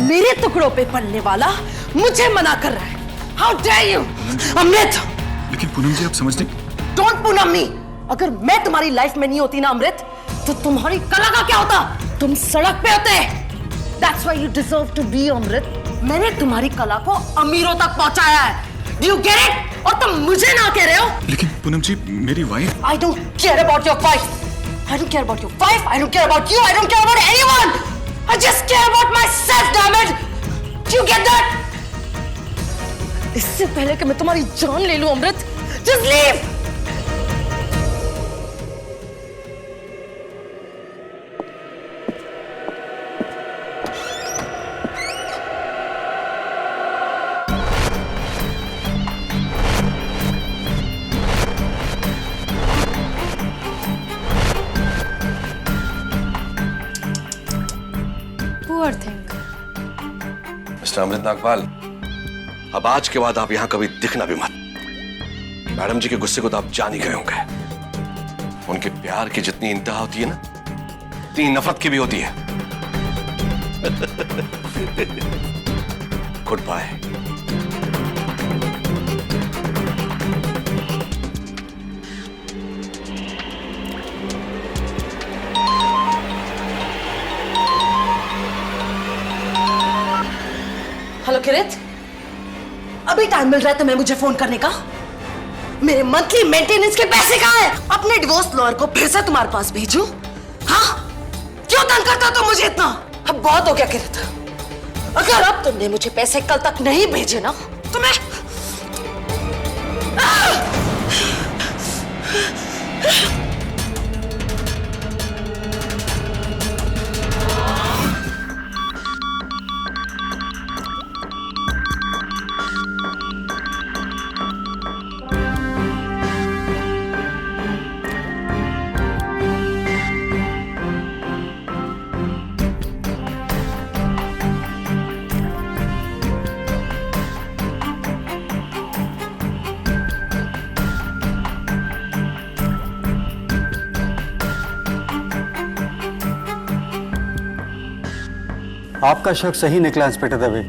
मेरे टुकड़ों पे पलने वाला मुझे मना कर रहा है। How dare you, अमृत? लेकिन पूनम जी आप समझते। Don't पूनम मी। अगर मैं तुम्हारी लाइफ में नहीं होती ना अमृत, तो तुम्हारी कला का क्या होता? तुम सड़क पे होते। That's why you deserve to be अमृत। मैंने तुम्हारी कला को अमीरों तक पहुंचाया है। Do you get it? और तुम मुझे ना कह रहे हो? लेकिन पूनम जी मेरी wife. I don't care about your wife. I don't care about your wife. I don't care about you. I don't care about anyone. I just care about myself, damn it. Do you get that? इससे पहले कि मैं तुम्हारी जान ले लूं Amrit, just leave. Poor thing. Mister Amrit Nagpal, अब आज के बाद आप यहां कभी दिखना भी मत। मैडम जी के गुस्से को तो आप जान ही गए होंगे। उनके प्यार की जितनी इंतहा होती है ना, उतनी नफरत की भी होती है। Good bye. हेलो किरित, अभी टाइम मिल रहा है तुम्हें मुझे फोन करने का? मेरे मंथली मेंटेनेंस के पैसे कहाँ हैं? अपने डिवोर्स लॉयर को फिर से तुम्हारे पास भेजूं? हाँ? क्यों तंग करता हो तुम मुझे इतना? अब बहुत हो गया किरित। अगर अब तुमने मुझे पैसे कल तक नहीं भेजे ना, तो मैं आपका शक सही निकला inspector Dave.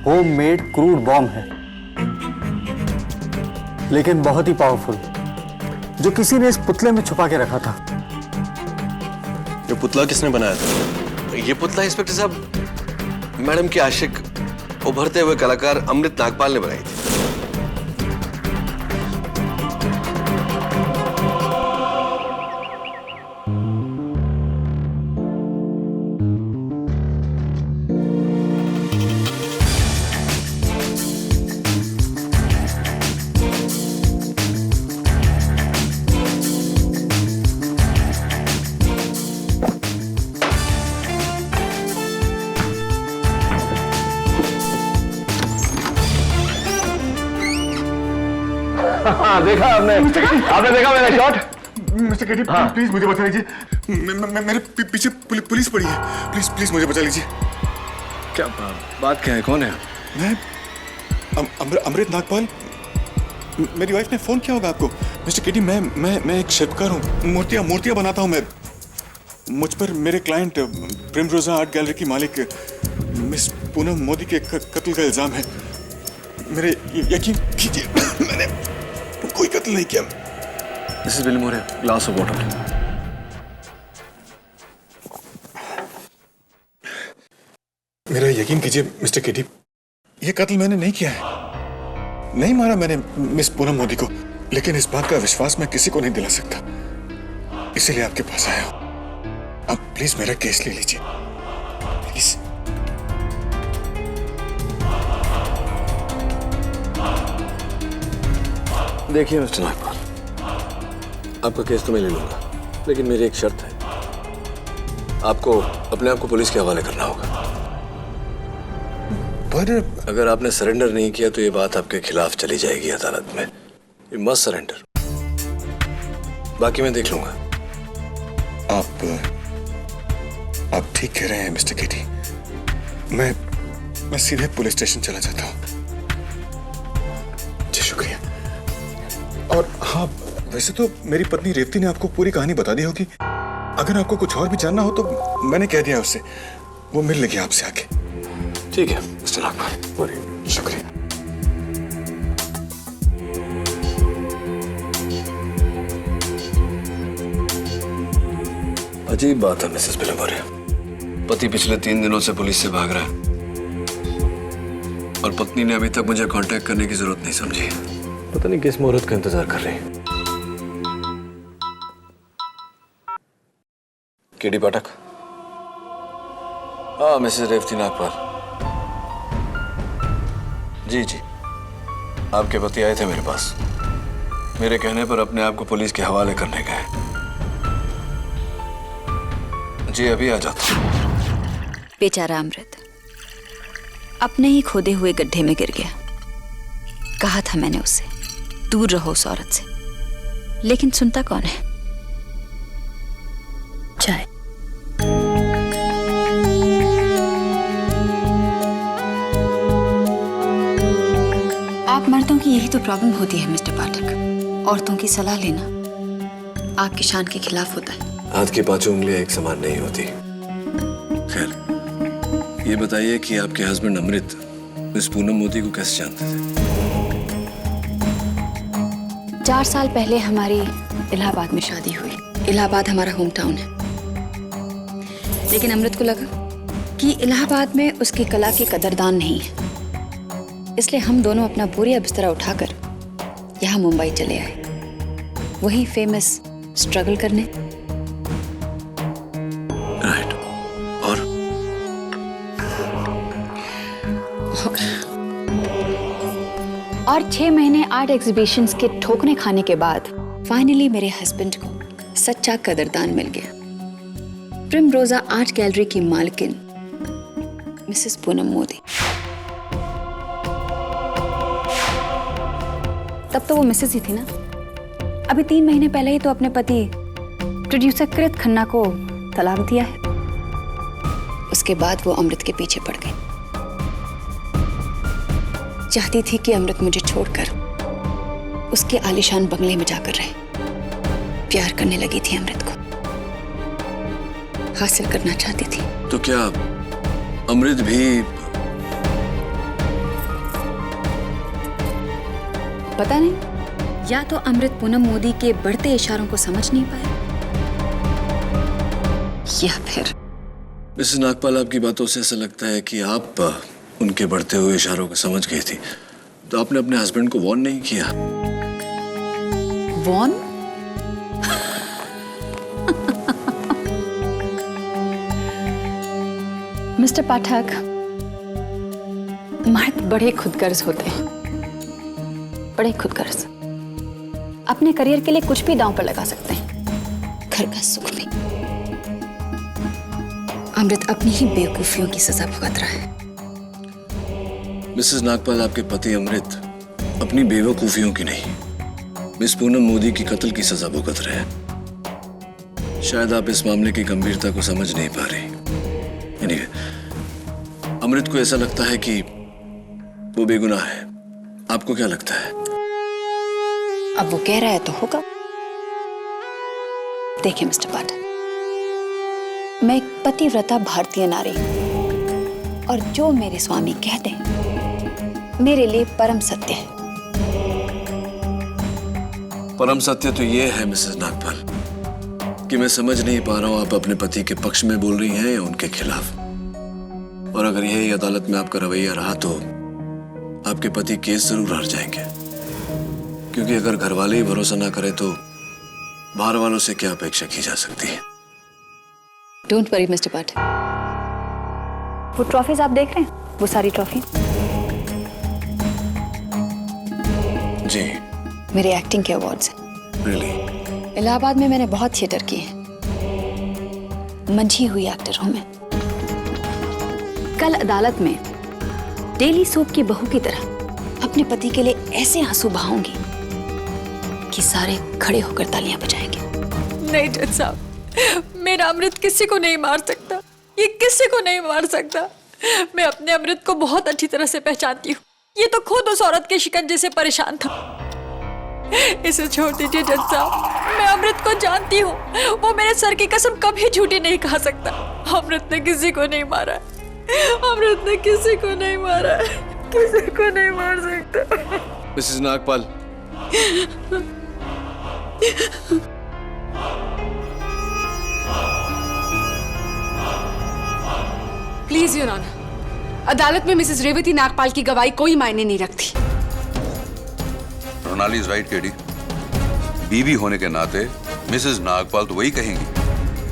Home made crude bomb है, लेकिन बहुत ही पावरफुल, जो किसी ने इस पुतले में छुपा के रखा था। ये पुतला किसने बनाया था? ये पुतला इंस्पेक्टर साहब मैडम के आशिक उभरते हुए कलाकार अमृत नागपाल ने बनाई थी। हाँ, देखा आपने देखा मेरा शॉट? मिस्टर केटी प्लीज मुझे बचा लीजिए। मेरे पीछे पुलिस पड़ी है। प्लीज प्लीज मुझे बचा लीजिए। क्या बात क्या है? कौन है? मैं अमृत नागपाल। मेरी वाइफ ने फोन किया होगा आपको। मिस्टर केटी मैं एक शिल्पकार हूँ। मूर्तियाँ बनाता हूँ मैं। मुझ पर मेरे क्लाइंट प्रिमरोजा आर्ट गैलरी की मालिक मिस पूनम मोदी के कत्ल का इल्जाम है। मेरे यकीन कीजिए मैंने कोई कत्ल नहीं किया। This is Wilmore, glass of water. मेरा यकीन कीजिए मिस्टर केटी, ये कत्ल मैंने नहीं किया है। नहीं मारा मैंने मिस पूनम मोदी को, लेकिन इस बात का विश्वास मैं किसी को नहीं दिला सकता, इसीलिए आपके पास आया हूं। आप प्लीज मेरा केस ले लीजिए, प्लीज। देखिए मिस्टर नागपाल, आपका केस तो मैं ले लूंगा, लेकिन मेरी एक शर्त है। आपको अपने आप को पुलिस के हवाले करना होगा। पर अगर आपने सरेंडर नहीं किया तो ये बात आपके खिलाफ चली जाएगी अदालत में। यू मस्ट सरेंडर, बाकी मैं देख लूंगा। आप ठीक कह रहे हैं मिस्टर केटी। मैं सीधे पुलिस स्टेशन चला जाता हूँ। जी शुक्रिया। और हाँ, वैसे तो मेरी पत्नी रेवती ने आपको पूरी कहानी बता दी होगी। अगर आपको कुछ और भी जानना हो तो मैंने कह दिया उससे, वो मिल लेगी आपसे आके। ठीक है मिस्टर नागपाल, बोलिए। शुक्रिया। अजीब बात है मिसेस बिलमोरिया, पति पिछले 3 दिनों से पुलिस से भाग रहा है और पत्नी ने अभी तक मुझे कांटेक्ट करने की जरूरत नहीं समझी। पता नहीं किस मुहूर्त का इंतजार कर रही है। केडी पाठक। हाँ मिसेस रेवती नागपाल। जी जी, आपके पति आए थे मेरे पास, मेरे कहने पर अपने आप को पुलिस के हवाले करने गए। जी अभी आ जाता हूं। बेचारा अमृत अपने ही खोदे हुए गड्ढे में गिर गया। कहा था मैंने उससे दूर रहो उस औरत से, लेकिन सुनता कौन है। चाय। आप मर्दों की यही तो प्रॉब्लम होती है मिस्टर पाठक, औरतों की सलाह लेना आपकी शान के खिलाफ होता है। हाथ की 5 उंगलियां एक समान नहीं होती। खैर, ये बताइए कि आपके हस्बैंड अमृत मिस पूनम मोदी को कैसे जानते थे? 4 साल पहले हमारी इलाहाबाद में शादी हुई। इलाहाबाद हमारा होम टाउन है, लेकिन अमृत को लगा कि इलाहाबाद में उसकी कला की कदरदान नहीं है, इसलिए हम दोनों अपना बोरिया बिस्तरा उठाकर यहाँ मुंबई चले आए, वही फेमस स्ट्रगल करने। राइट। और 6 महीने आर्ट एग्जीबिशंस के ठोकने खाने के बाद फाइनली मेरे हस्बैंड को सच्चा कदरदान मिल गया। प्रिमरोजा आर्ट गैलरी की मालकिन मिसेस पूनम मोदी। तब तो वो मिसेस ही थी ना। अभी 3 महीने पहले ही तो अपने पति प्रोड्यूसर कृत खन्ना को तलाक दिया है। उसके बाद वो अमृत के पीछे पड़ गई। चाहती थी कि अमृत मुझे छोड़कर उसके आलीशान बंगले में जाकर रहे। प्यार करने लगी थी अमृत को, हासिल करना चाहती थी। तो क्या अमृत भी? पता नहीं, या तो अमृत पूनम मोदी के बढ़ते इशारों को समझ नहीं पाया, या फिर मिसेस नागपाल, आपकी बातों से ऐसा लगता है कि आप उनके बढ़ते हुए इशारों को समझ गई थी, तो आपने अपने हस्बैंड को वॉर्न नहीं किया? वॉर्न? मिस्टर पाठक, मर्द बड़े खुदगर्ज होते हैं, बड़े खुदगर्ज। अपने करियर के लिए कुछ भी दांव पर लगा सकते हैं, घर का सुख भी। अमृत अपनी ही बेवकूफियों की सजा भुगत रहा है। मिसेस नागपाल, आपके पति अमृत अपनी बेवकूफियों की नहीं, मिस पूनम मोदी की कत्ल की सजा भुगत रहे हैं। शायद आप इस मामले की गंभीरता को समझ नहीं पा रही। Anyway, अमृत को ऐसा लगता है कि वो बेगुनाह है। आपको क्या लगता है? अब वो कह रहा है तो होगा। देखिए मिस्टर पाठक, मैं एक पतिव्रता भारतीय नारी हूं, और जो मेरे स्वामी कहते हैं मेरे लिए परम सत्य है। परम सत्य तो ये है मिसेस नागपाल कि मैं समझ नहीं पा रहा हूं आप अपने पति के पक्ष में बोल रही हैं या उनके खिलाफ। और अगर यही अदालत में आपका रवैया रहा तो आपके पति केस जरूर हार जाएंगे, क्योंकि अगर घर वाले ही भरोसा ना करें तो बाहर वालों से क्या अपेक्षा की जा सकती है। डोंट वरी मिस्टर पाठक, वो ट्रॉफीज आप देख रहे हैं, वो सारी ट्रॉफी जी मेरे एक्टिंग के अवार्ड्स हैं। रियली? इलाहाबाद में मैंने बहुत थिएटर किए हैं, मंझी हुई एक्टर हूं मैं। कल अदालत में डेली सोप की बहू की तरह अपने पति के लिए ऐसे आंसू बहाऊंगी कि सारे खड़े होकर तालियां बजाएंगे। नहीं जज साहब, मेरा अमृत किसी को नहीं मार सकता, ये किसी को नहीं मार सकता। मैं अपने अमृत को बहुत अच्छी तरह से पहचानती हूँ, ये तो खुद उस औरत के शिकंजे से परेशान था। इसे छोड़ दीजिए जज साहब, मैं अमृत को जानती हूँ, वो मेरे सर की कसम कभी झूठी नहीं खा सकता। अमृत ने किसी को नहीं मारा, अमृत ने किसी को नहीं मारा है, किसी को नहीं मार सकता। Mrs Nagpal, please your honour, अदालत में मिसेस रेवती नागपाल की गवाही कोई मायने नहीं रखती। Ronali is right KD. बीवी होने के नाते मिसेस नागपाल तो वही कहेंगी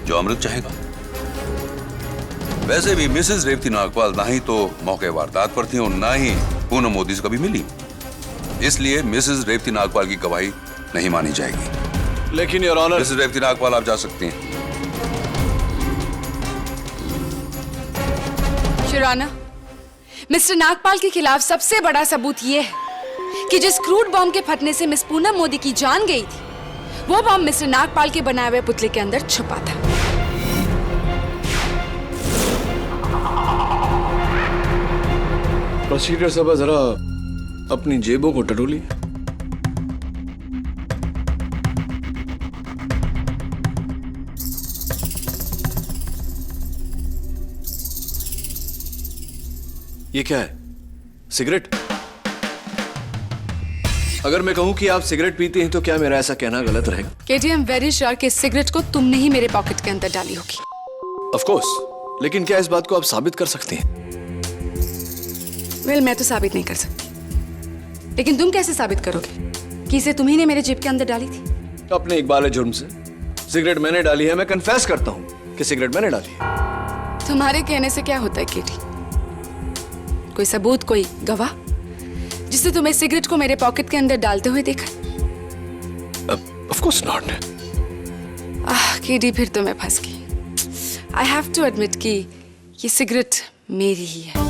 जो अमृत चाहेगा। वैसे भी मिसेस रेवती नागपाल ना ही तो मौके वारदात पर थी और ना ही पूनम मोदी से कभी मिली, इसलिए मिसेस रेवती नागपाल की गवाही नहीं मानी जाएगी। लेकिन your honour, Mrs Revati Nagpal आप जा सकती हैं। योर ऑनर, मिस्टर नागपाल के खिलाफ सबसे बड़ा सबूत यह है कि जिस क्रूड बॉम्ब के फटने से मिस पूनम मोदी की जान गई थी, वो बॉम्ब मिस्टर नागपाल के बनाए हुए पुतले के अंदर छुपा था। प्रोसीक्यूटर साहब जरा अपनी जेबों को टटोलिए। ये क्या है? सिगरेट? अगर मैं कहूं कि आप सिगरेट पीते हैं तो क्या मेरा ऐसा कहना गलत रहेगा? केटी, आई एम वेरी श्योर कि इस सिगरेट को तुमने ही मेरे पॉकेट के अंदर डाली होगी। ऑफ कोर्स, लेकिन क्या इस बात को आप साबित कर सकती हैं? वेल, मैं तो साबित नहीं कर सकती, लेकिन तुम कैसे साबित करोगे कि इसे तुम्ही ने मेरे जेब के अंदर डाली थी? अपने इकबाल जुर्म से सिगरेट मैंने डाली है, मैं कन्फेस करता हूं कि सिगरेट मैंने डाली है। तुम्हारे कहने से क्या होता है केटी? कोई सबूत, कोई गवाह जिससे तुम्हें सिगरेट को मेरे पॉकेट के अंदर डालते हुए देखा? Of course not. केटी, फिर तो मैं फंस गई। आई हैव टू एडमिट कि ये सिगरेट मेरी ही है,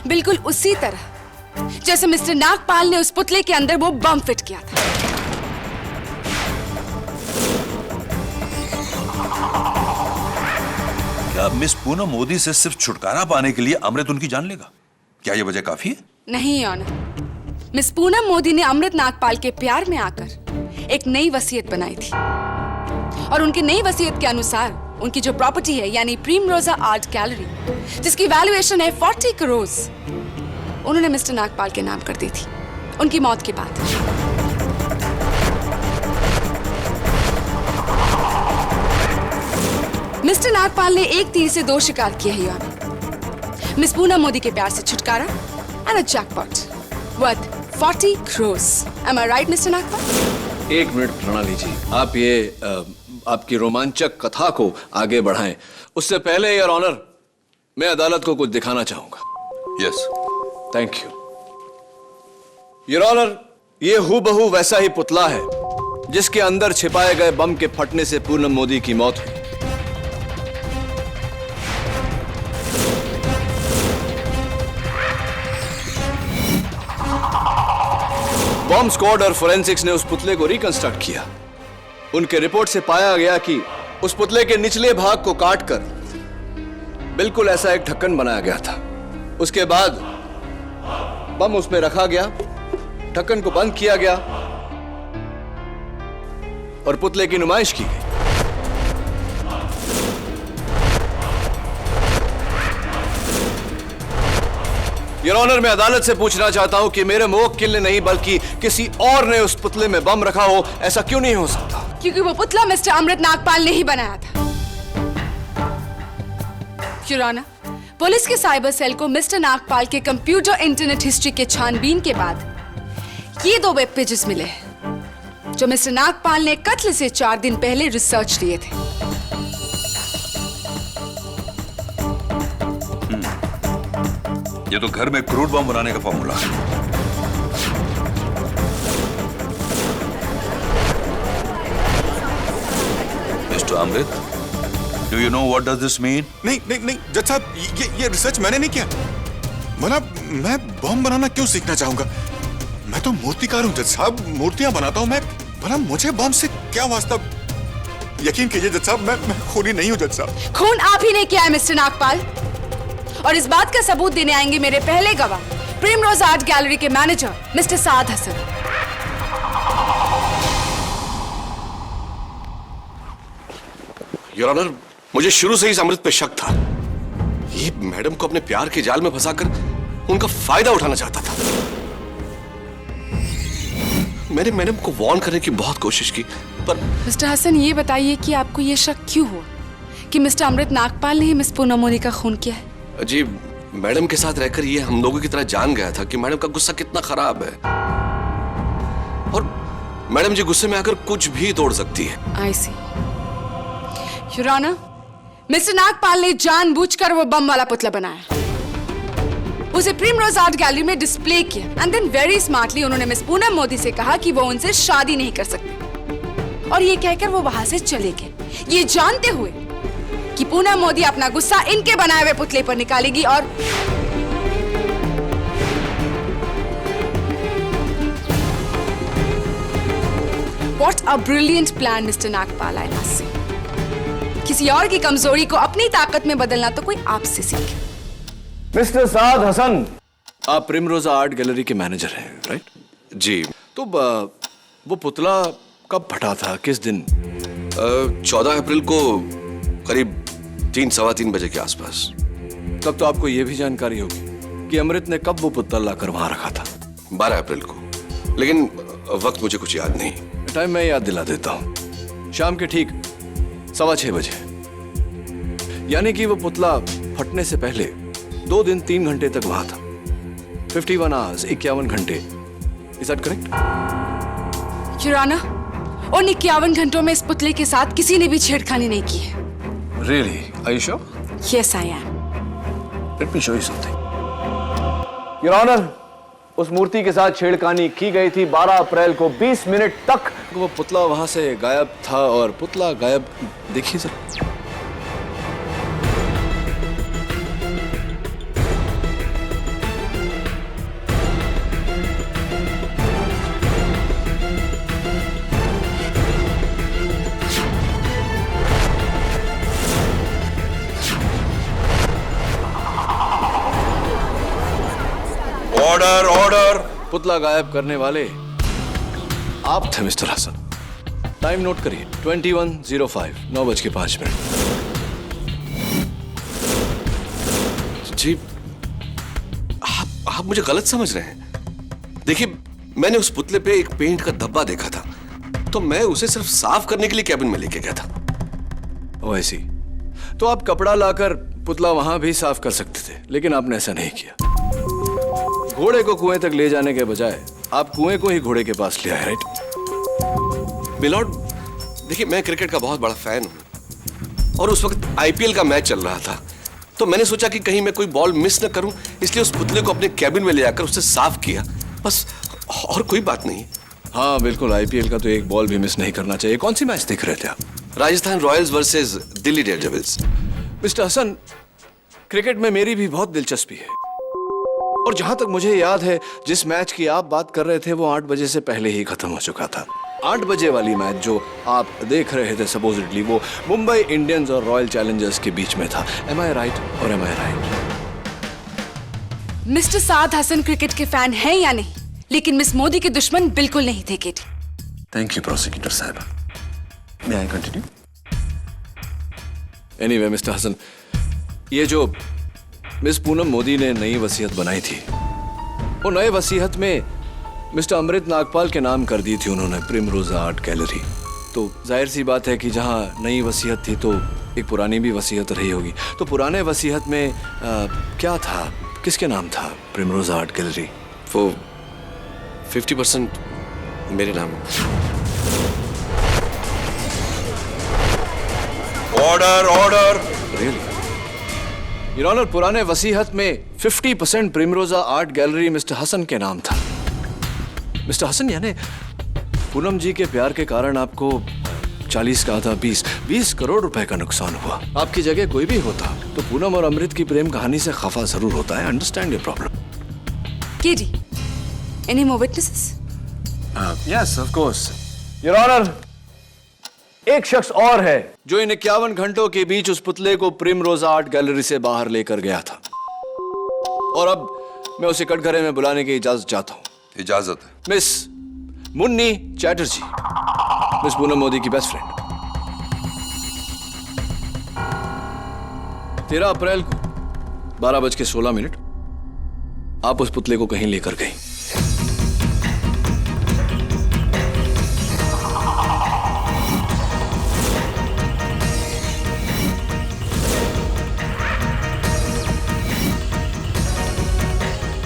बिल्कुल उसी तरह जैसे मिस्टर नागपाल ने उस पुतले के अंदर वो बम फिट किया था। क्या मिस पूनम मोदी से सिर्फ छुटकारा पाने के लिए अमृत उनकी जान लेगा? क्या यह वजह काफी है? नहीं ऑनर, मिस पूनम मोदी ने अमृत नागपाल के प्यार में आकर एक नई वसीयत बनाई थी, और उनकी नई वसीयत के अनुसार उनकी जो प्रॉपर्टी है यानी प्रिमरोजा आर्ट गैलरी, जिसकी वैल्यूएशन है 40 करोड़, उन्होंने मिस्टर नागपाल के नाम कर दी थी उनकी मौत के बाद। मिस्टर नागपाल ने एक तीर से दो शिकार किए हैं ऑनर। मिस पूनम मोदी के प्यार से छुटकारा and a jackpot worth 40 crore. Am I right Mr Nagpal? एक मिनट प्रणाली जी, आप ये आपकी रोमांचक कथा को आगे बढ़ाएं, उससे पहले योर ऑनर मैं अदालत को कुछ दिखाना चाहूंगा। Yes. Thank you your honour, ये हूबहू वैसा ही पुतला है जिसके अंदर छिपाए गए बम के फटने से पूनम मोदी की मौत हुई। बॉम्ब स्क्वाड और फोरेंसिक्स ने उस पुतले को रिकंस्ट्रक्ट किया। उनके रिपोर्ट से पाया गया कि उस पुतले के निचले भाग को काटकर बिल्कुल ऐसा एक ढक्कन बनाया गया था। उसके बाद बम उसमें रखा गया, ढक्कन को बंद किया गया और पुतले की नुमाइश की गई। योर ऑनर, मैं अदालत से पूछना चाहता हूं कि मेरे मुवक्किल ने नहीं बल्कि किसी और ने उस पुतले में बम रखा हो, ऐसा क्यों नहीं हो सकता? क्योंकि वो पुतला मिस्टर अमृत नागपाल ने ही बनाया था। योर ऑनर, पुलिस के साइबर सेल को मिस्टर नागपाल के कंप्यूटर इंटरनेट हिस्ट्री के छानबीन के बाद ये 2 वेब पेजेस मिले हैं जो मिस्टर नागपाल ने कत्ल से 4 दिन पहले रिसर्च लिए थे। ये तो घर में क्रूड बम बनाने का फॉर्मूला है। Mr Amrit, do you know what does this mean? नहीं नहीं नहीं जज साहब, ये रिसर्च मैंने नहीं किया। मैं बम बनाना क्यों सीखना चाहूंगा? मैं तो मूर्तिकार हूं जज साहब, मूर्तियां बनाता हूं मैं। भला मुझे बम से क्या वास्ता? यकीन कीजिए जज साहब, मैं खूनी नहीं हूं जज साहब। खून आप ही ने किया है मिस्टर नागपाल, और इस बात का सबूत देने आएंगे मेरे पहले गवाह, प्रिमरोज आर्ट गैलरी के manager Mr Saad Hasan. Your honour, मुझे शुरू से ही अमृत पे शक था। ये मैडम को अपने प्यार के जाल में फंसाकर उनका फायदा उठाना चाहता था। मैंने मैडम को वार्न करने की बहुत कोशिश की, पर मिस्टर हसन, ये बताइए कि आपको ये शक क्यों हुआ कि मिस्टर अमृत नागपाल ने ही मिस पूनम मोदी का खून किया है? जी, मैडम के साथ रहकर ये हम लोगों की तरह जान गया था कि मैडम का गुस्सा कितना खराब है, और मैडम जी गुस्से में आकर कुछ भी तोड़ सकती है। आई सी। योर ऑनर, मिस्टर नागपाल ने जानबूझकर वो बम वाला पुतला बनाया, उसे प्रिमरोज आर्ट गैलरी में डिस्प्ले किया एंड देन वेरी स्मार्टली उन्होंने मिस पूनम मोदी से कहा कि वो उनसे शादी नहीं कर सकते, और ये कहकर वो वहां से चले गए, ये जानते हुए कि पूनम मोदी अपना गुस्सा इनके बनाए हुए पुतले पर निकालेगी। और what a brilliant plan mister Nagpal, I must say. किसी और की कमजोरी को अपनी ताकत में बदलना तो कोई आपसे सीखे। मिस्टर साद हसन, आप प्रिमरोजा आर्ट गैलरी के मैनेजर हैं, राइट? जी। तो वो पुतला कब फटा था, किस दिन? 14 अप्रैल को करीब 3-3:15 बजे के आसपास। तब तो आपको यह भी जानकारी होगी कि अमृत ने कब वो पुतला लाकर वहां रखा था। 12 अप्रैल को, लेकिन वक्त मुझे कुछ याद नहीं। टाइम मैं याद दिला देता हूं। शाम के ठीक 6:15 बजे, यानी कि वो पुतला फटने से पहले 2 दिन 3 घंटे तक वहां था। 51 आवर्स, 51 घंटे। Is that correct? Your honour, उन 51 घंटों में इस पुतले के साथ किसी ने भी छेड़खानी नहीं की है। Really? Are you sure? Yes, I am. Let me show you something. Your Honor, उस मूर्ति के साथ छेड़खानी की गई थी 12 अप्रैल को 20 मिनट तक। वो पुतला वहां से गायब था, और पुतला गायब, देखिए सर। Order, order. पुतला गायब करने वाले आप थे मिस्टर हसन। टाइम नोट करिए, 21:05, 9:05। जी, आप मुझे गलत समझ रहे हैं। देखिए, मैंने उस पुतले पे एक पेंट का धब्बा देखा था, तो मैं उसे सिर्फ साफ करने के लिए कैबिन में लेके गया था। ओह, ऐसी। तो आप कपड़ा लाकर पुतला वहां भी साफ कर सकते थे, लेकिन आपने ऐसा नहीं किया। घोड़े को कुएं तक ले जाने के बजाय आप कुएं को ही घोड़े के पास ले आए, राइट? मिलॉर्ड, देखिए, मैं क्रिकेट का बहुत बड़ा फैन हूं, और उस वक्त आईपीएल का मैच चल रहा था, तो मैंने सोचा कि कहीं मैं कोई बॉल मिस न करूं, इसलिए उस पुतले को अपने कैबिन में ले जाकर उसे साफ किया, बस, और कोई बात नहीं। हाँ बिल्कुल, आईपीएल का तो एक बॉल भी मिस नहीं करना चाहिए। कौन सी मैच देख रहे थे आप? Rajasthan Royals versus Delhi Daredevils. Mister Hasan, cricket में मेरी भी बहुत दिलचस्पी है, और जहां तक मुझे याद है, जिस मैच की आप बात कर रहे थे वो 8 बजे से पहले ही खत्म हो चुका था। 8 बजे वाली मैच जो आप देख रहे थे सपोजिटली, वो मुंबई इंडियंस और रॉयल चैलेंजर्स के बीच में था। एम आई राइट और M I right? Mister Saad Hasan cricket के फैन हैं या नहीं, लेकिन मिस मोदी के दुश्मन बिल्कुल नहीं थे, केटी। थैंक यू प्रोसिक्यूटर साहब। May I continue? Anyway mister Hasan, ये जो मिस पूनम मोदी ने नई वसीयत बनाई थी, वो नए वसीयत में मिस्टर अमृत नागपाल के नाम कर दी थी उन्होंने प्रिमरोजा आर्ट गैलरी। तो जाहिर सी बात है कि जहां नई वसीयत थी तो एक पुरानी भी वसीयत रही होगी। तो पुराने वसीयत में क्या था, किसके नाम था प्रिमरोजा आर्ट गैलरी? वो 50% मेरे नाम। Order, order. Really? Your honour, पुराने वसीयत में 50% Primrosa art gallery mister Hasan के नाम था। मिस्टर हसन, यानी पूनम जी के प्यार के कारण आपको 40 का आधा 20 करोड़ रुपए का नुकसान हुआ। आपकी जगह कोई भी होता तो पूनम और अमृत की प्रेम कहानी से खफा जरूर होता है। Understand your problem. KD, any more witnesses? Yes of course your honour. एक शख्स और है जो इन 51 घंटों के बीच उस पुतले को प्रिमरोजा आर्ट गैलरी से बाहर लेकर गया था, और अब मैं उसे कटघरे में बुलाने की इजाजत चाहता हूं। इजाजत है। मिस मुन्नी चैटर्जी, मिस पूनम मोदी की बेस्ट फ्रेंड। 13 अप्रैल को 12:16 आप उस पुतले को कहीं लेकर गई।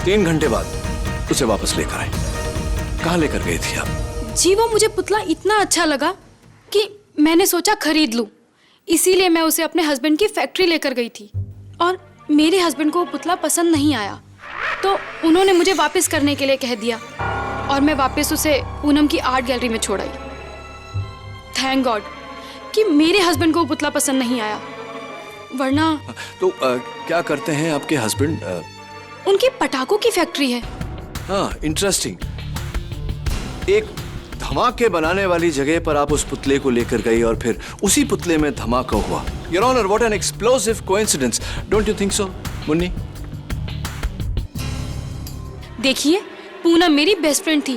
तीन घंटे बाद उसे वापस लेकर आए। कहाँ लेकर गई थी आप? जी वो मुझे पुतला इतना अच्छा लगा कि मैंने सोचा खरीद लूं। इसीलिए मैं उसे अपने हस्बैंड की फैक्ट्री लेकर गई थी और मेरे हस्बैंड को वो पुतला पसंद नहीं आया तो उन्होंने मुझे वापस करने के लिए कह दिया और मैं वापस उसे पूनम की आर्ट गैलरी में छोड़ आई। थैंक गॉड कि मेरे हस्बैंड को वो पुतला पसंद नहीं आया, वरना तो क्या करते हैं आपके हस्बैंड? उनकी पटाखों की फैक्ट्री है। हाँ, इंटरेस्टिंग। एक धमाके बनाने वाली जगह पर आप उस पुतले को लेकर गई और फिर उसी पुतले में धमाका हुआ। Your honour, what an explosive coincidence, don't you think so Munni? देखिए, पूनम मेरी बेस्ट फ्रेंड थी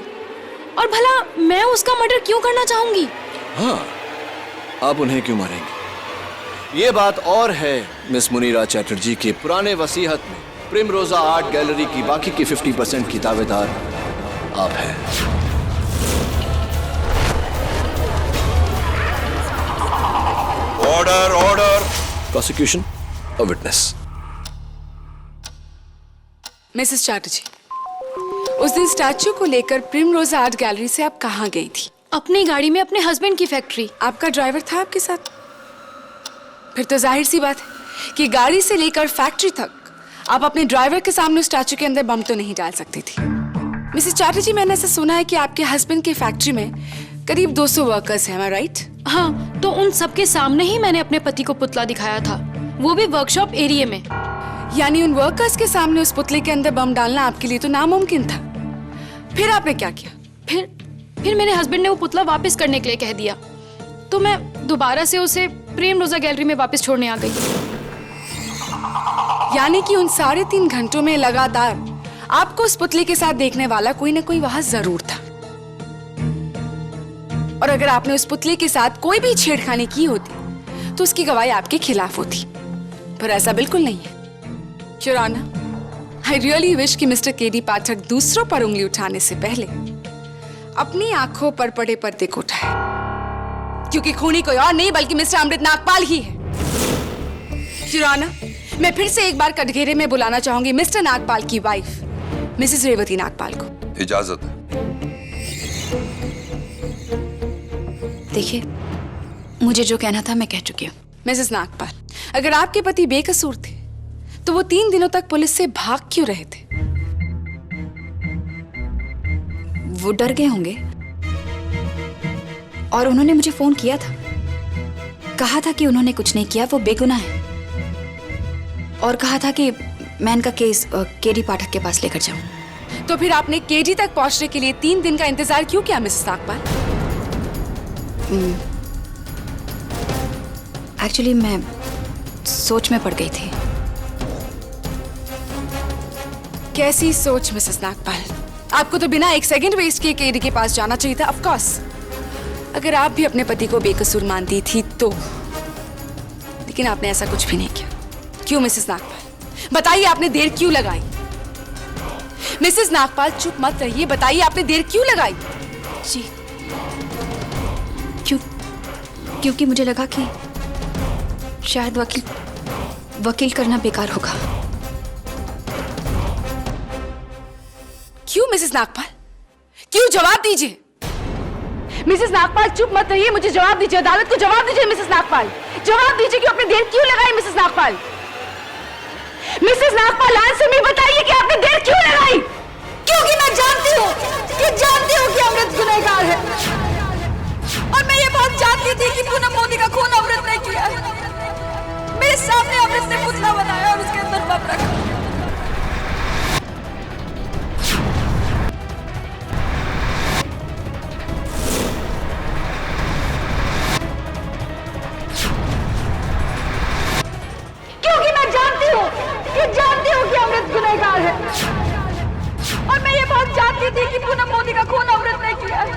और भला मैं उसका मर्डर क्यों करना चाहूंगी? हाँ, आप उन्हें क्यों मारेंगे? ये बात और है मिस मुनीरा चैटर्जी के पुराने वसीहत में प्रिमरोजा आर्ट गैलरी की बाकी की 50% की दावेदार आप हैं। Order order. Prosecution, a witness. Mrs Chatterjee, उस दिन स्टैच्यू को लेकर प्रिमरोज आर्ट गैलरी से आप कहाँ गई थी? अपनी गाड़ी में अपने हस्बैंड की फैक्ट्री। आपका ड्राइवर था आपके साथ? फिर तो जाहिर सी बात है कि गाड़ी से लेकर फैक्ट्री तक आप अपने ड्राइवर के सामने स्टैच्यू के अंदर बम तो नहीं डाल सकती थी। मिसेस चैटर्जी, मैंने ऐसा सुना है कि आपके हस्बैंड की फैक्ट्री में करीब 200 वर्कर्स हैं, am I right? हाँ, तो उन सबके सामने ही मैंने अपने पति को पुतला दिखाया था, वो भी वर्कशॉप एरिया में। यानी उन वर्कर्स के सामने उस पुतले के अंदर बम डालना आपके लिए तो नामुमकिन था। फिर आपने क्या किया? फिर मेरे हस्बैंड ने वो पुतला वापस करने के लिए कह दिया तो मैं दोबारा से उसे प्रेम रोजा गैलरी में वापस छोड़ने आ गई। यानी कि उन 3.5 घंटों में लगातार आपको उस पुतले के साथ देखने वाला कोई ना कोई वहां जरूर था। और अगर आपने उस पुतले के साथ कोई भी छेड़खानी की होती तो उसकी गवाही आपके खिलाफ होती, पर ऐसा बिल्कुल नहीं है। Your honour, I really wish कि मिस्टर केडी पाठक दूसरों पर उंगली उठाने से पहले अपनी आंखों पर पड़े पर्दे को उठाए, क्योंकि खूनी कोई और नहीं बल्कि मिस्टर अमृत नागपाल ही है। योर ऑनर, मैं फिर से एक बार कटघरे में बुलाना चाहूंगी मिस्टर नागपाल की वाइफ मिसेस रेवती नागपाल को। इजाजत है। देखिए, मुझे जो कहना था मैं कह चुकी हूँ। मिसेस नागपाल, अगर आपके पति बेकसूर थे तो वो 3 दिनों तक पुलिस से भाग क्यों रहे थे? वो डर गए होंगे और उन्होंने मुझे फोन किया था, कहा था कि उन्होंने कुछ नहीं किया, वो बेगुनाह है, और कहा था कि मैं इनका केस केडी पाठक के पास लेकर जाऊं। तो फिर आपने केडी तक पहुंचने के लिए 3 दिन का इंतजार क्यों किया मिसेस नागपाल? एक्चुअली मैं सोच में पड़ गई थी। कैसी सोच मिसेस नागपाल? आपको तो बिना एक सेकंड वेस्ट किए केडी के पास जाना चाहिए था। ऑफ कोर्स, अगर आप भी अपने पति को बेकसूर मानती थी तो, लेकिन आपने ऐसा कुछ भी नहीं किया। क्यों मिसेस नागपाल? बताइए, आपने देर क्यों लगाई? मिसेस नागपाल चुप मत रहिए, बताइए आपने देर क्यों लगाई? जी, क्योंकि मुझे लगा कि शायद वकील करना बेकार होगा। क्यों मिसेस नागपाल? क्यों? जवाब दीजिए। मिसेस नागपाल चुप मत रहिए, मुझे जवाब दीजिए, अदालत को जवाब दीजिए मिसेस नागपाल। जवाब दीजिए कि आपने देर क्यों लगाई Mrs Nagpal? Mrs Nagpal, answer में बताइए कि आपने देर क्यों लगाई? क्योंकि मैं जानती हूँ कि अमृत गुनहगार है और मैं ये बहुत जानती थी कि पूनम मोदी का खून अमृत ने किया है। मेरे सामने अमृत ने पुतला बनाया और उसके अंदर बम रखा। क्योंकि मैं जानती हूँ कि अमृत गुनहगार है और मैं ये बहुत जानती थी कि पूनम मोदी का खून अमृत ने किया है।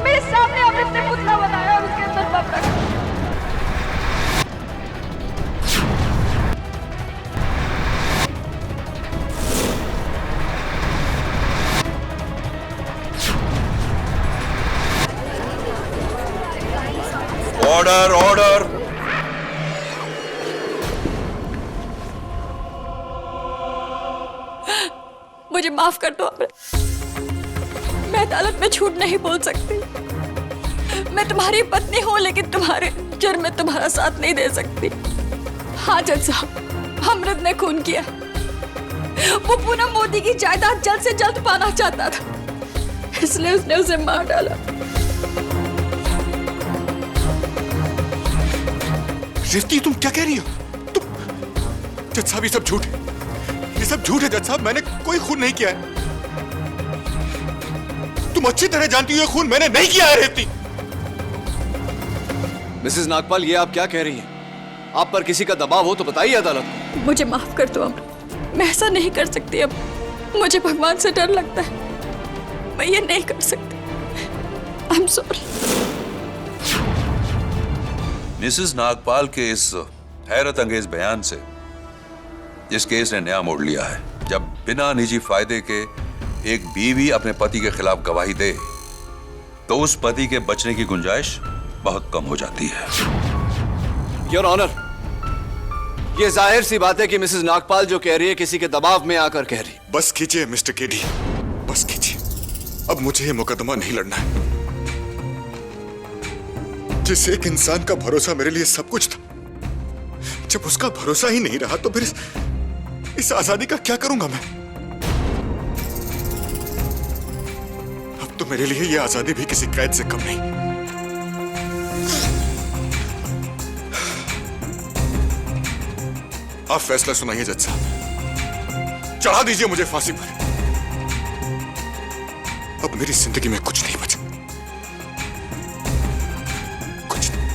मेरे सामने अमृत ने पुतला बनाया और उसके अंदर बम रखा। Order order. मुझे माफ कर दो अमृत, मैं अदालत में झूठ नहीं बोल सकती। मैं तुम्हारी पत्नी हूं, लेकिन तुम्हारे जुर्म में तुम्हारा साथ नहीं दे सकती। हाँ जज साहब, अमृत ने खून किया। वो पूनम मोदी की जायदाद जल्द से जल्द पाना चाहता था, इसलिए उसने उसे मार डाला। रेवती, तुम क्या कह रही हो? तुम जज साहब, ये सब झूठ है, ये सब झूठ है जज साहब। मैंने कोई खून नहीं किया है। तुम अच्छी तरह जानती हो ये खून मैंने नहीं किया है रेवती। मिसेस नागपाल, ये आप क्या कह रही हैं? आप पर किसी का दबाव हो तो बताइए अदालत को। मुझे माफ कर दो अमृत, मैं ऐसा नहीं कर सकती। अब मुझे भगवान से डर लगता है, मैं ये नहीं कर सकती। आई एम सॉरी। मिसेस नागपाल के इस हैरत अंगेज बयान से इस केस ने नया मोड़ लिया है। जब बिना निजी फायदे के एक बीवी अपने पति के खिलाफ गवाही दे तो उस पति के बचने की गुंजाइश बहुत कम हो जाती है। योर ऑनर, ये जाहिर सी बात है कि मिसेस नागपाल जो कह रही है किसी के दबाव में आकर कह रही। बस कीजिए मिस्टर केडी, बस कीजिए। अब मुझे ये मुकदमा नहीं लड़ना है। जिस एक इंसान का भरोसा मेरे लिए सब कुछ था, जब उसका भरोसा ही नहीं रहा तो फिर इस आजादी का क्या करूंगा मैं? अब तो मेरे लिए ये आजादी भी किसी कैद से कम नहीं। आप फैसला सुनाइए जज साहब, चढ़ा दीजिए मुझे फांसी पर। अब मेरी जिंदगी में कुछ नहीं बचा, कुछ नहीं।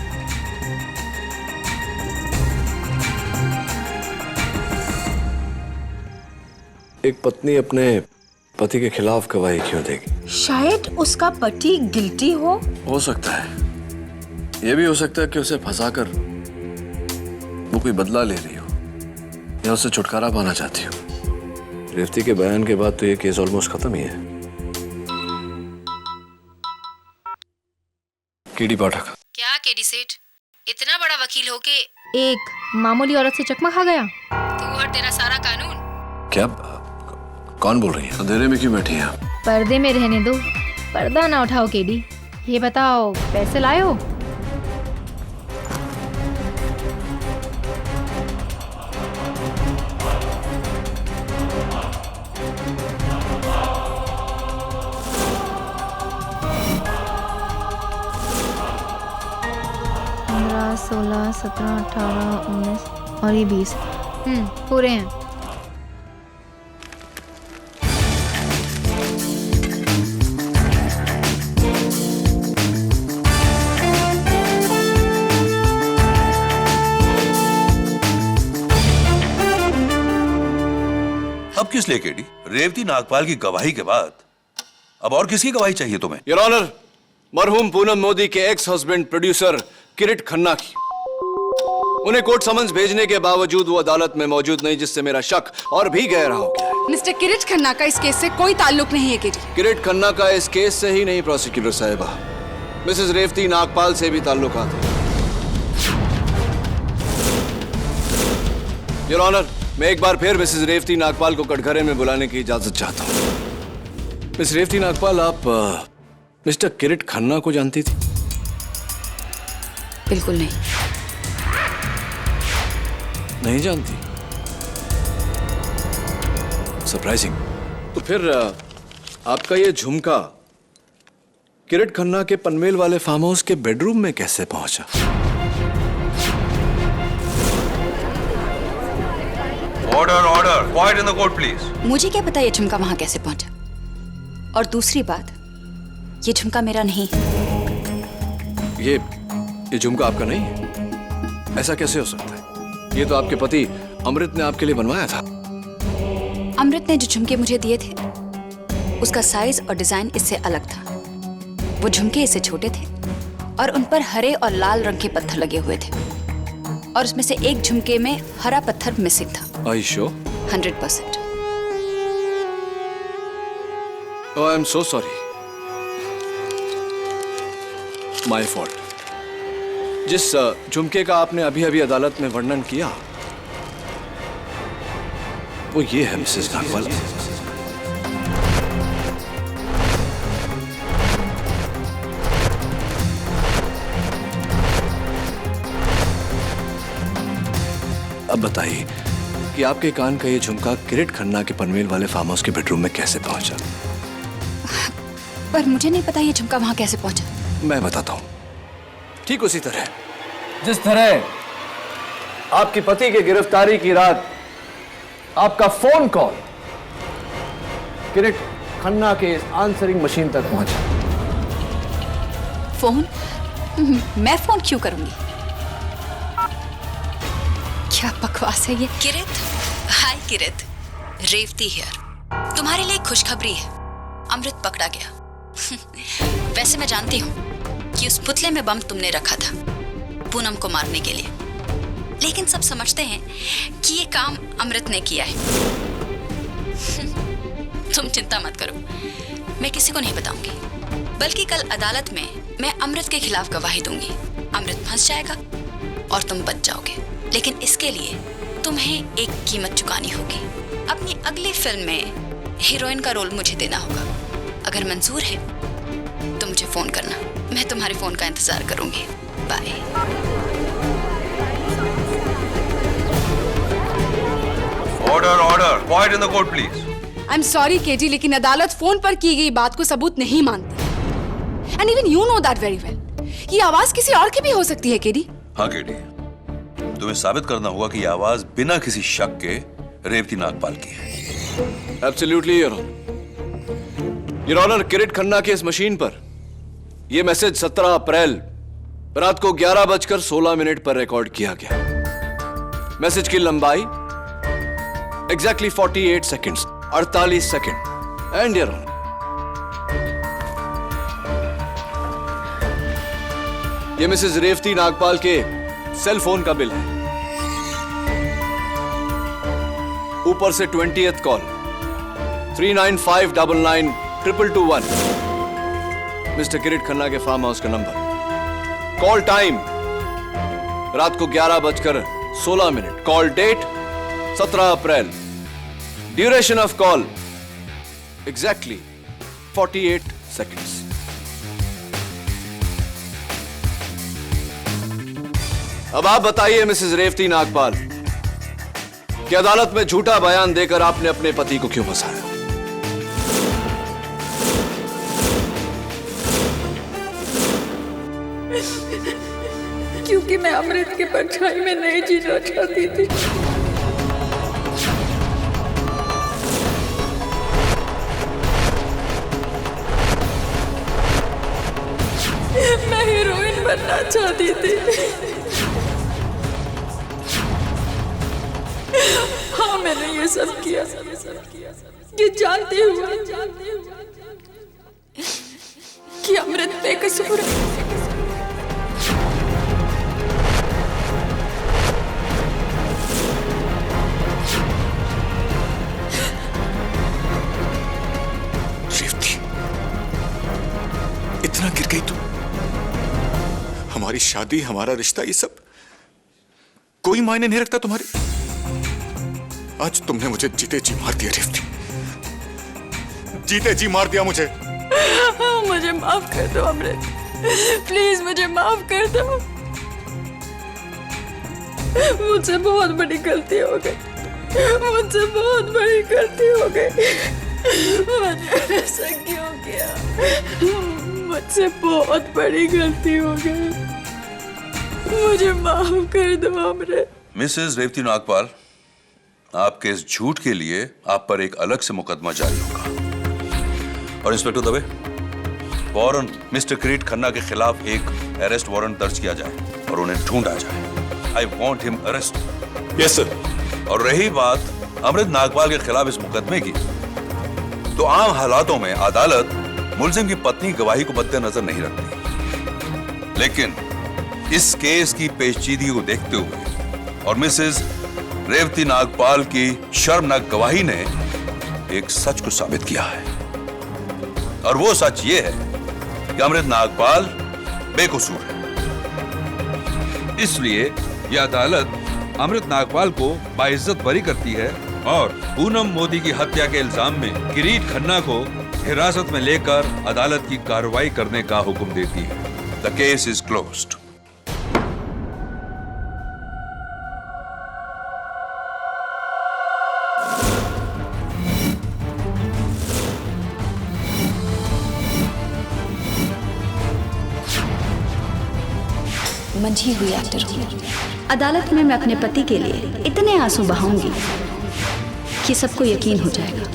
एक पत्नी अपने पति के खिलाफ गवाही क्यों देगी? शायद उसका पति गिल्टी हो सकता है। यह भी हो सकता है कि उसे फंसाकर वो कोई बदला ले रही हो या उससे छुटकारा पाना चाहती हो। रेवती के बयान के बाद तो ये केस ऑलमोस्ट खत्म ही है। केडी पाठक। क्या केडी सेठ, इतना बड़ा वकील हो के एक मामूली औरत से चकमा खा गया? तू और तेरा सारा कानून। क्या? कौन बोल रही है? अंधेरे में क्यों बैठी हैं आप? पर्दे में रहने दो, पर्दा ना उठाओ केडी। ये बताओ, पैसे लाए हो? पंद्रह, 16, 17, 18, 19 और ये 20। पूरे हैं। अब किस लिए केडी? रेवती नागपाल की गवाही के बाद अब और किसकी गवाही चाहिए तुम्हें? योर ऑनर, मरहूम पूनम मोदी के एक्स हस्बैंड प्रोड्यूसर किरीट खन्ना की। उन्हें कोर्ट समन्स भेजने के बावजूद वो अदालत में मौजूद नहीं, जिससे मेरा शक और भी गहरा हो गया है। मिस्टर किरीट खन्ना का इस केस से कोई ताल्लुक नहीं है केडी। किरीट खन्ना का इस केस से ही नहीं प्रोसिक्यूटर साहिबा, मिसेस रेवती नागपाल से भी ताल्लुकात है। योर ऑनर, मैं एक बार फिर मिसेस रेवती नागपाल को कटघरे में बुलाने की इजाजत चाहता हूं। मिस रेवती नागपाल, आप मिस्टर किरीट खन्ना को जानती थी? बिल्कुल नहीं। नहीं जानती? सरप्राइजिंग। तो फिर आपका ये झुमका किरीट खन्ना के पनवेल वाले फार्म हाउस के बेडरूम में कैसे पहुंचा? Order order, quiet in the court please. मुझे क्या पता ये झुमका वहां कैसे पहुंचा। और दूसरी बात, ये झुमका मेरा नहीं है। ये झुमका आपका नहीं है? ऐसा कैसे हो सकता है? ये तो आपके पति अमृत ने आपके लिए बनवाया था। अमृत ने जो झुमके मुझे दिए थे उसका साइज और डिजाइन इससे अलग था। वो झुमके इससे छोटे थे और उन पर हरे और लाल रंग के पत्थर लगे हुए थे और उसमें से एक झुमके में हरा पत्थर मिसिंग था। Are you sure? 100%। Oh, I'm so sorry. My fault. जिस झुमके का आपने अभी अभी अदालत में वर्णन किया वो ये है मिसेस नागपाल। अब बताइए कि आपके कान का ये झुमका किरीट खन्ना के पनवेल वाले फार्म हाउस के बेडरूम में कैसे पहुंचा? पर मुझे नहीं पता ये झुमका वहां कैसे पहुंचा। मैं बताता हूं। ठीक उसी तरह जिस तरह आपके पति की गिरफ्तारी की रात आपका फोन कॉल किरीट खन्ना के आंसरिंग मशीन तक पहुंचा। फोन? मैं फोन क्यों करूंगी? क्या बकवास है ये? किरित, हाय किरित, रेवती हियर। तुम्हारे लिए खुशखबरी है, अमृत पकड़ा गया। वैसे मैं जानती हूँ कि उस पुतले में बम तुमने रखा था पूनम को मारने के लिए, लेकिन सब समझते हैं कि ये काम अमृत ने किया है। तुम चिंता मत करो, मैं किसी को नहीं बताऊंगी, बल्कि कल अदालत में मैं अमृत के खिलाफ गवाही दूंगी। अमृत फंस जाएगा और तुम बच जाओगे, लेकिन इसके लिए तुम्हें एक कीमत चुकानी होगी। अपनी अगली फिल्म में हीरोइन का रोल मुझे देना होगा। अगर मंजूर है तो मुझे फोन करना, मैं तुम्हारे फोन का इंतजार करूंगी। Bye. Order order, quiet in the court please. I am sorry Katie, लेकिन अदालत फोन पर की गई बात को सबूत नहीं मानती। And even you know that very well. ये आवाज किसी और की भी हो सकती है केटी। हाँ केटी, तुम्हें साबित करना होगा कि यह आवाज बिना किसी शक के रेवती नागपाल की है। एब्सोल्युटली योर ऑनर, किरीट खन्ना के इस मशीन पर यह मैसेज 17 अप्रैल रात को 11:16 पर रिकॉर्ड किया गया। मैसेज की लंबाई exactly 48 seconds, 48 second. And your honour, यह मिसेस रेवती नागपाल के सेल फोन का बिल है। ऊपर से 20th call 39599221 mister Kirit Khanna के फार्म हाउस का नंबर। कॉल टाइम रात को 11:16। Call date 17 April. Duration of call exactly 48 seconds. अब आप बताइए मिसेस रेवती नागपाल कि अदालत में झूठा बयान देकर आपने अपने पति को क्यों फंसाया? क्योंकि मैं अमृत के परछाई में नहीं जीना चाहती थी। मैं हीरोइन बनना चाहती थी। हाँ, मैंने ये सब किया, ये जानते हुए कि अमृत बेकसूर है। रेवती, इतना गिर गई तू? हमारी शादी, हमारा रिश्ता, ये सब कोई मायने नहीं रखता तुम्हारे? आज तुमने मुझे जीते जी मार दिया रेवती, जीते जी मार दिया मुझे। मुझे माफ कर दो अमृत, प्लीज मुझे माफ कर दो। मुझसे बहुत बड़ी गलती हो गई, मुझसे बहुत बड़ी गलती हो गई। मैंने ऐसा क्यों किया? मुझसे बहुत बड़ी गलती हो गई, मुझे माफ कर दो अमृत। मिसेस रेवती नागपाल, आपके इस झूठ के लिए आप पर एक अलग से मुकदमा जारी होगा। और इंस्पेक्टर दवे, फौरन मिस्टर किरीट खन्ना के खिलाफ एक अरेस्ट वारंट दर्ज किया जाए और उन्हें ढूंढा जाए। I want him arrest. Yes sir. और रही बात अमृत नागपाल के खिलाफ इस मुकदमे की, तो आम हालातों में अदालत मुलजिम की पत्नी गवाही को मद्देनजर नहीं रखती, लेकिन इस केस की पेचीदगी को देखते हुए और मिसेस रेवती नागपाल की शर्मनाक गवाही ने एक सच को साबित किया है, और वो सच ये है कि अमृत नागपाल बेकसूर है। इसलिए यह अदालत अमृत नागपाल को बाइज्जत बरी करती है और पूनम मोदी की हत्या के इल्जाम में किरीट खन्ना को हिरासत में लेकर अदालत की कार्रवाई करने का हुक्म देती है। The case is closed. मंझी हुई एक्टर हूँ। अदालत में मैं अपने पति के लिए इतने आंसू बहाऊंगी कि सबको यकीन हो जाएगा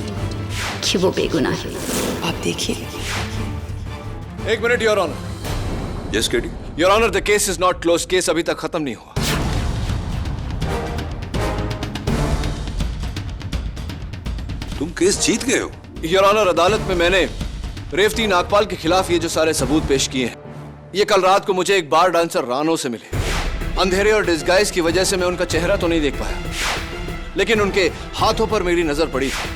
कि वो बेगुनाह है। आप देखिए। एक minute your honour. Yes KD. Your honour, the case is not close. Case अभी तक खत्म नहीं हुआ। तुम केस जीत गए हो? योर ऑनर, अदालत में मैंने रेवती नागपाल के खिलाफ ये जो सारे सबूत पेश किए हैं, ये कल रात को मुझे एक बार डांसर रानो से मिले। अंधेरे और डिस्गाइज की वजह से मैं उनका चेहरा तो नहीं देख पाया, लेकिन उनके हाथों पर मेरी नजर पड़ी थी।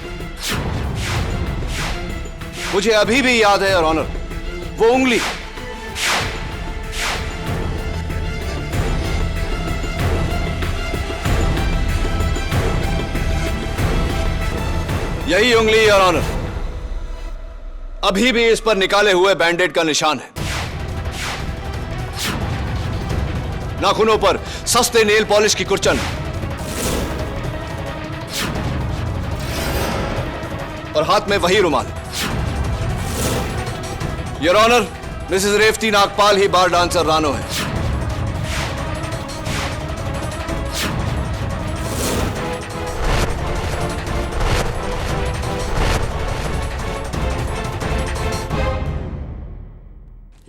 मुझे अभी भी याद है योर ऑनर, वो उंगली यही उंगली योर ऑनर अभी भी इस पर निकाले हुए बैंडेड का निशान है। नाखूनों पर सस्ते नेल पॉलिश की कुर्चन और हाथ में वही रुमाल। Your honour, Mrs Revati Nagpal ही बार डांसर रानो है।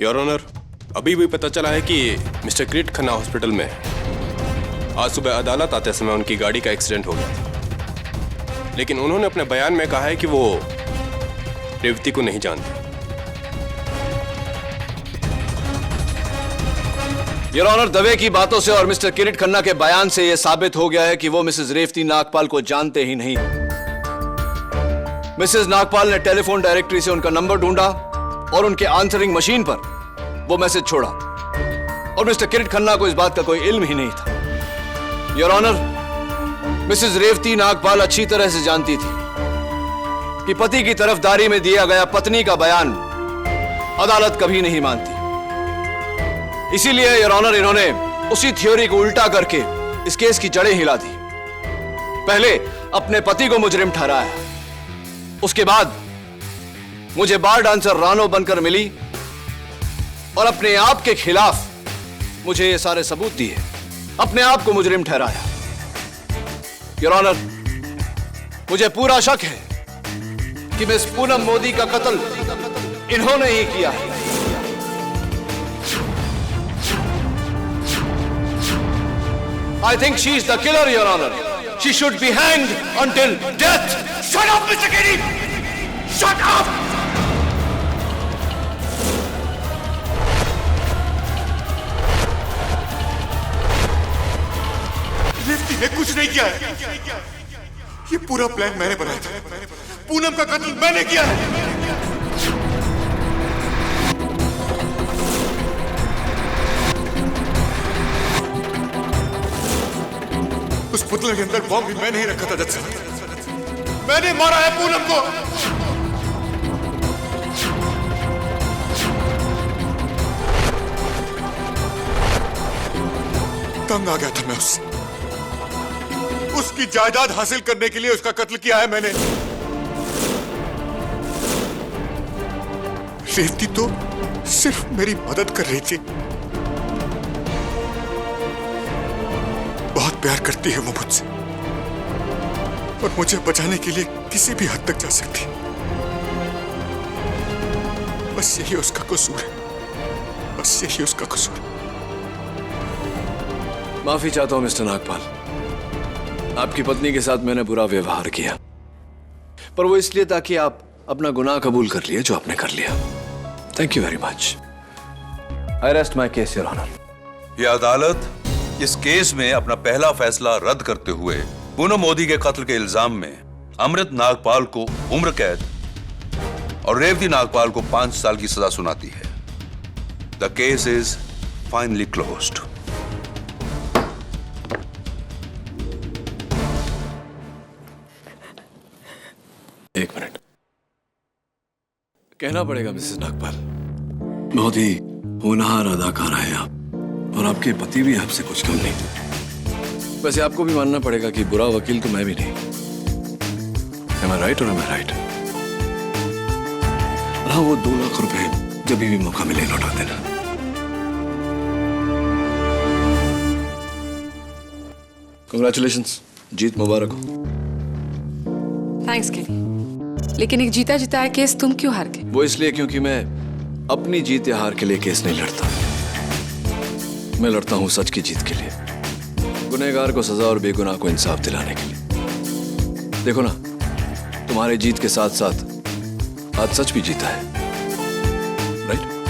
योर ऑनर, अभी भी पता चला है कि मिस्टर किरीट खन्ना हॉस्पिटल में है। आज सुबह अदालत आते समय उनकी गाड़ी का एक्सीडेंट हो गया था, लेकिन उन्होंने अपने बयान में कहा है कि वो रेवती को नहीं जानते। योर ऑनर, दवे की बातों से और मिस्टर किरीट खन्ना के बयान से यह साबित हो गया है कि वो मिसेस रेवती नागपाल को जानते ही नहीं। मिसेस नागपाल ने टेलीफोन डायरेक्टरी से उनका नंबर ढूंढा और उनके आंसरिंग मशीन पर वो मैसेज छोड़ा, और मिस्टर किरीट खन्ना को इस बात का कोई इल्म ही नहीं था। Your honour, Mrs Revati Nagpal अच्छी तरह से जानती थी कि पति की तरफदारी में दिया गया पत्नी का बयान अदालत कभी नहीं मानती। इसीलिए योर ऑनर, इन्होंने उसी थ्योरी को उल्टा करके इस केस की जड़ें हिला दी। पहले अपने पति को मुजरिम ठहराया, उसके बाद मुझे बार डांसर रानो बनकर मिली और अपने आप के खिलाफ मुझे ये सारे सबूत दिए, अपने आप को मुजरिम ठहराया। योर ऑनर, मुझे पूरा शक है कि मिस पूनम मोदी का कत्ल इन्होंने ही किया है। I think she is the killer, Your Honor. She should be hanged until death. Shut up, Mr. Kennedy! Shut up! Revati ने कुछ नहीं किया है। ये पूरा प्लान मैंने बनाया था। पूनम का कत्ल मैंने किया है। उस पुतले के अंदर बॉम्ब भी मैंने ही रखा था। जज साहब, मैंने मारा है पूनम को। तंग आ गया था मैं उससे। उसकी जायदाद हासिल करने के लिए उसका कत्ल किया है मैंने। रेवती तो सिर्फ मेरी मदद कर रही थी। बहुत प्यार करती है वो मुझसे, और मुझे बचाने के लिए किसी भी हद तक जा सकती। बस यही उसका कसूर है, बस यही उसका कसूर है। माफी चाहता हूं मिस्टर नागपाल, आपकी पत्नी के साथ मैंने बुरा व्यवहार किया, पर वो इसलिए ताकि आप अपना गुनाह कबूल कर लिए जो आपने कर लिया। Thank you very much. I rest my case your honour. यह अदालत इस केस में अपना पहला फैसला रद्द करते हुए पूनम मोदी के कत्ल के इल्जाम में अमृत नागपाल को उम्र कैद और रेवती नागपाल को 5 साल की सजा सुनाती है। The case is finally closed. एक मिनट। कहना पड़ेगा मिसेस नागपाल, बहुत ही होनहार अदाकारा है आप, और आपके पति भी आपसे कुछ कम नहीं। वैसे आपको भी मानना पड़ेगा कि बुरा वकील तो मैं भी नहीं। Am I right or am I right? हाँ, वो 2 लाख रुपए जब भी मौका मिले लौटा देना। Congratulations, जीत मुबारक हो। थैंक्स केली। लेकिन एक जीता जिताया केस तुम क्यों हार गए? वो इसलिए क्योंकि मैं अपनी जीत या हार के लिए केस नहीं लड़ता। मैं लड़ता हूं सच की जीत के लिए, गुनहगार को सजा और बेगुनाह को इंसाफ दिलाने के लिए। देखो ना, तुम्हारे जीत के साथ साथ आज सच भी जीता है, राइट?